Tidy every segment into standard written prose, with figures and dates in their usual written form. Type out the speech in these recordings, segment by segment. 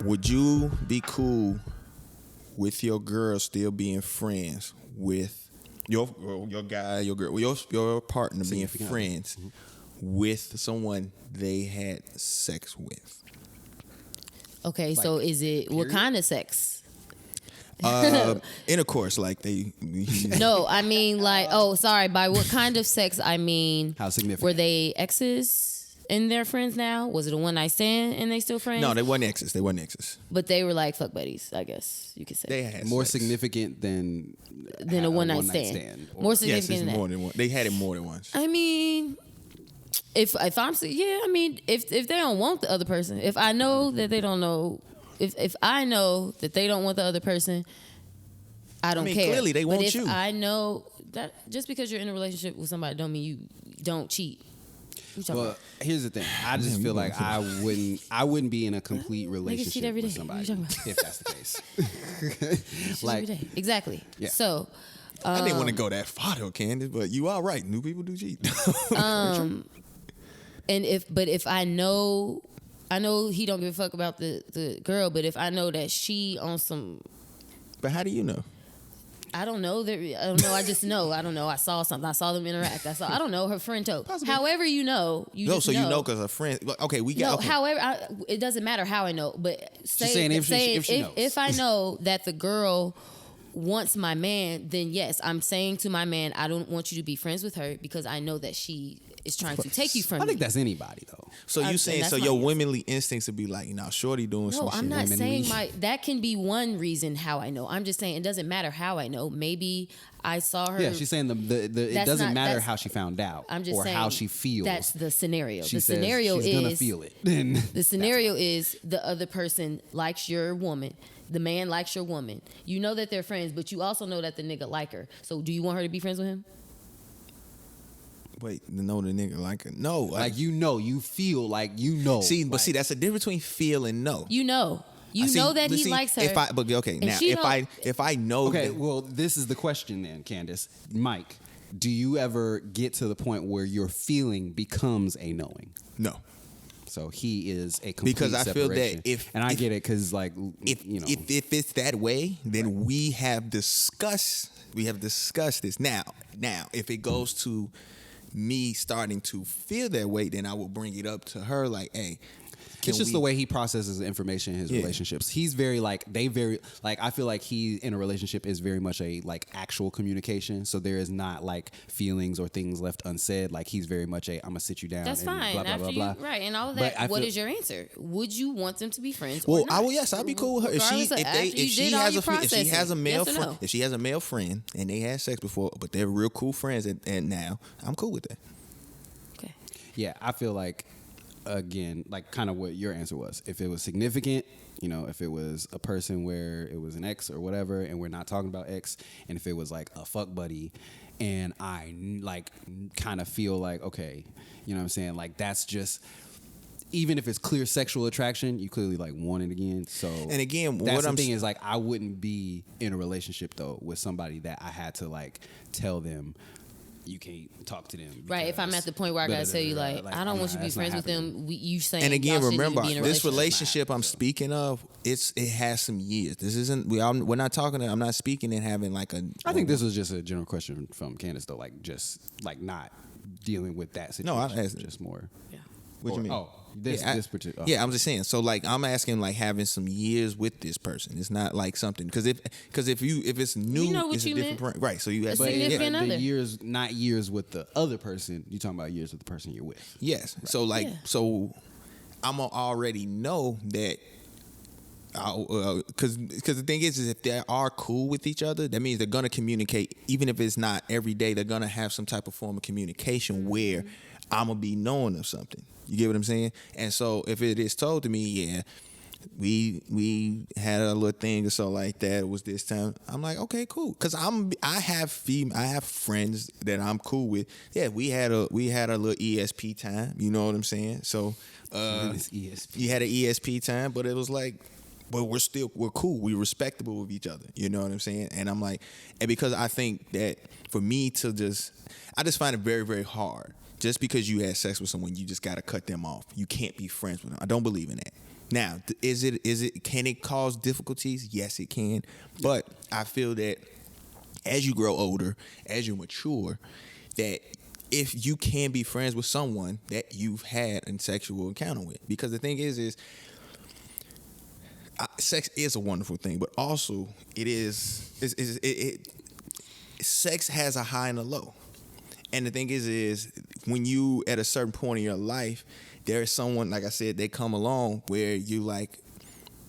Would you be cool with your girl still being friends with your guy, your girl, your partner being friends with someone they had sex with? Okay, so is it period? What kind of sex? Intercourse, like they. No, I mean like. Oh, sorry. By what kind of sex? I mean, how significant? Were they exes and they're friends now? Was it a one night stand and they still friends? No, they weren't exes. They weren't exes. But they were like fuck buddies, I guess you could say. They had more sex. Significant than a one night stand. More significant yes, than that. More than one. They had it more than once. I mean, if I'm I mean, if they don't want the other person, if I know that they don't know. If I know that they don't want the other person, I don't care. Clearly they want you. But if I know that just because you're in a relationship with somebody don't mean you don't cheat. Well, here's the thing. I just feel like I wouldn't be in a complete relationship with somebody if that's the case. Like every day. Exactly. Yeah. So I didn't want to go that far though, Candace, but you are right. New people do cheat. And if I know he don't give a fuck about the girl, but if I know that she on some... But how do you know? I don't know. I don't know. I just know. I don't know. I saw something. I saw them interact. I don't know. Her friend told. Possibly. However you know. You know because her friend... Okay, we got... No, okay. However, it doesn't matter how I know, but if I know that the girl wants my man, then yes, I'm saying to my man, I don't want you to be friends with her because I know that she is trying to take you from me. I think that's anybody though. So you saying your womanly instincts would be like, shorty doing some shit. No, I'm not saying that can be one reason how I know. I'm just saying it doesn't matter how I know. Maybe I saw her. Yeah, she's saying it doesn't matter how she found out I'm just or saying how she feels. That's the scenario. She the says scenario she's gonna feel it. The scenario is the other person likes your woman. The man likes your woman. You know that they're friends, but you also know that the nigga like her. So do you want her to be friends with him? Wait, know the nigga like her? No. You feel like you know. See, but that's the difference between feel and know. You know. You know that he likes her. If I know. Okay, well, this is the question then, Candace. Mike, do you ever get to the point where your feeling becomes a knowing? No. So he is a complete because I feel that I get it because if it's that way, then we have discussed this. Now if it goes to me starting to feel that way, then I will bring it up to her like, hey. It's just the way he processes information in his relationships. He's very I feel like he in a relationship is very much a actual communication. So there is not feelings or things left unsaid. Like he's very much I'm gonna sit you down. That's fine. Blah, blah, blah, blah. Right, and all of that. What is your answer? Would you want them to be friends? Well, or not? Yes, I'd be cool with her. If she has a male friend and they had sex before, but they're real cool friends and now, I'm cool with that. Okay. Yeah, I feel like. Again, kind of what your answer was. If it was significant, if it was a person where it was an ex or whatever, and we're not talking about ex, and if it was a fuck buddy, and I kind of feel okay, you know what I'm saying? That's just, even if it's clear sexual attraction, you clearly want it again. So, and again, that's the thing is I wouldn't be in a relationship though with somebody that I had to tell them. You can't talk to them. Right. If I'm at the point where I gotta tell you, I don't want you to be friends with them. You saying, and again, remember this relationship I'm speaking of. It has some years. This isn't. We're not talking. I'm not speaking and having a. I think this was just a general question from Candace though. Just not dealing with that situation. No, I asked just more. Yeah. What you mean? Oh. This particular. Yeah, I'm just saying. So I'm asking having some years with this person. It's not something because if it's new, it's a different right. So you have the years, not years with the other person. You talking about years with the person you're with. Yes. Right. So so I'm gonna already know that. Because the thing is if they are cool with each other, that means they're gonna communicate. Even if it's not every day, they're gonna have some type of form of communication where I'm gonna be knowing of something. You get what I'm saying? And so if it is told to me, we had a little thing or so like that. It was this time. I'm like, okay, cool. Because I have friends that I'm cool with. Yeah, we had a little ESP time. You know what I'm saying? So you had an ESP time, but it was but we're cool. We're respectable with each other. You know what I'm saying? And I'm like, and because I think that for me to I just find it very, very hard. Just because you had sex with someone, you just got to cut them off. You can't be friends with them. I don't believe in that. Now, is it can it cause difficulties? Yes, it can. But I feel that as you grow older, as you mature, that if you can be friends with someone that you've had a sexual encounter with, because the thing is sex is a wonderful thing, but also sex has a high and a low. And the thing is when you at a certain point in your life, there is someone, like I said, they come along where you like,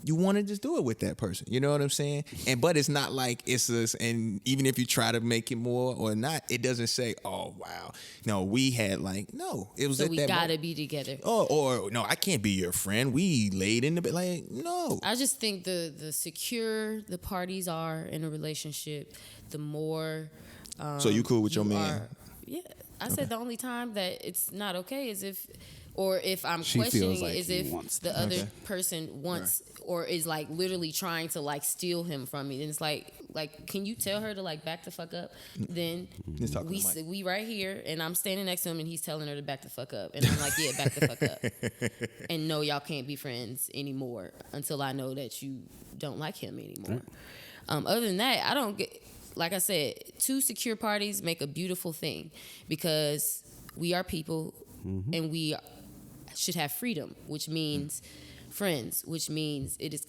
you want to just do it with that person. You know what I'm saying? But it's not like it's this, and even if you try to make it more or not, it doesn't say, oh, wow. No, we had like, no. It was So at we that gotta be together. Or no, I can't be your friend. We laid in the bed. Like, no. I just think the secure the parties are in a relationship, the more. So you cool with your man? Yeah. I said the only time that it's not okay is if I'm She questioning feels like is he if wants the to. other person wants or is like literally trying to like steal him from me. And it's like can you tell her to like back the fuck up? Then Let's talk to the mic. we right here and I'm standing next to him and he's telling her to back the fuck up. And I'm like, yeah, back the fuck up. And no, y'all can't be friends anymore until I know that you don't like him anymore. Other than that, I don't get, like I said, two secure parties make a beautiful thing because we are people and we should have freedom, which means friends, which means it is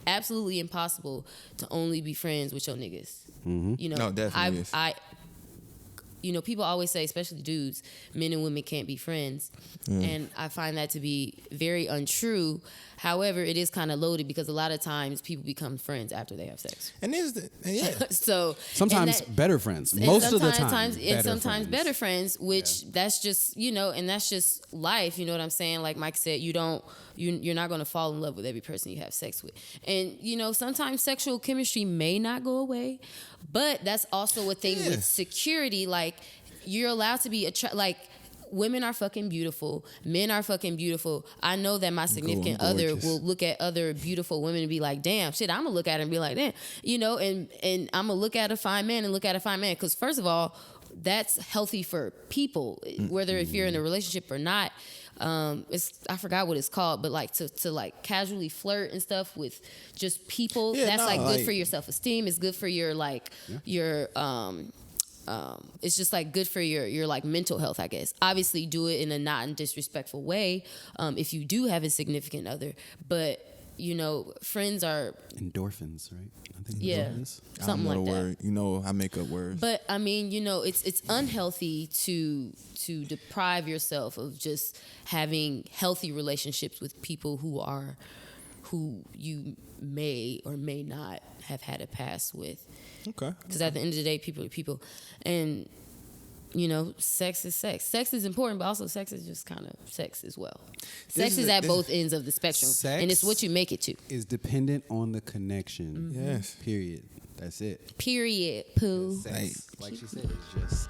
absolutely impossible to only be friends with your niggas. You know, No, definitely is. You know, people always say, especially dudes, men and women can't be friends. And I find that to be very untrue. However, it is kind of loaded because a lot of times people become friends after they have sex. And So Sometimes and that- better friends. and Most of the sometimes- time, and sometimes better friends, which that's just, you know, and that's just life. You know what I'm saying? Like Mike said, you're not going to fall in love with every person you have sex with. And, you know, sometimes sexual chemistry may not go away, but that's also a thing with security. Like, you're allowed to be like, women are fucking beautiful. Men are fucking beautiful. I know that my significant other will look at other beautiful women and be like, damn, shit, I'm going to look at her and be like, damn. You know, and I'm going to look at a fine man and look at a fine man. Because first of all, that's healthy for people, whether if you're in a relationship or not. I forgot what it's called, but like to like casually flirt and stuff with just people, that's good for your self-esteem. It's good for your like your it's just like good for your like mental health, I guess. Obviously do it in a not disrespectful way if you do have a significant other, but you know, friends are endorphins, right? I think something like that. Word. You know, I make up words. But I mean, you know, it's unhealthy to deprive yourself of just having healthy relationships with people who you may or may not have had a past with. Okay. Because at the end of the day, people are people, and you know, sex is sex. Sex is important, but also sex is just kind of sex as well. Sex is at both ends of the spectrum, and it's what you make it to. Is dependent on the connection. Yes. Period. That's it. Period. Poo. Sex, like she said, is just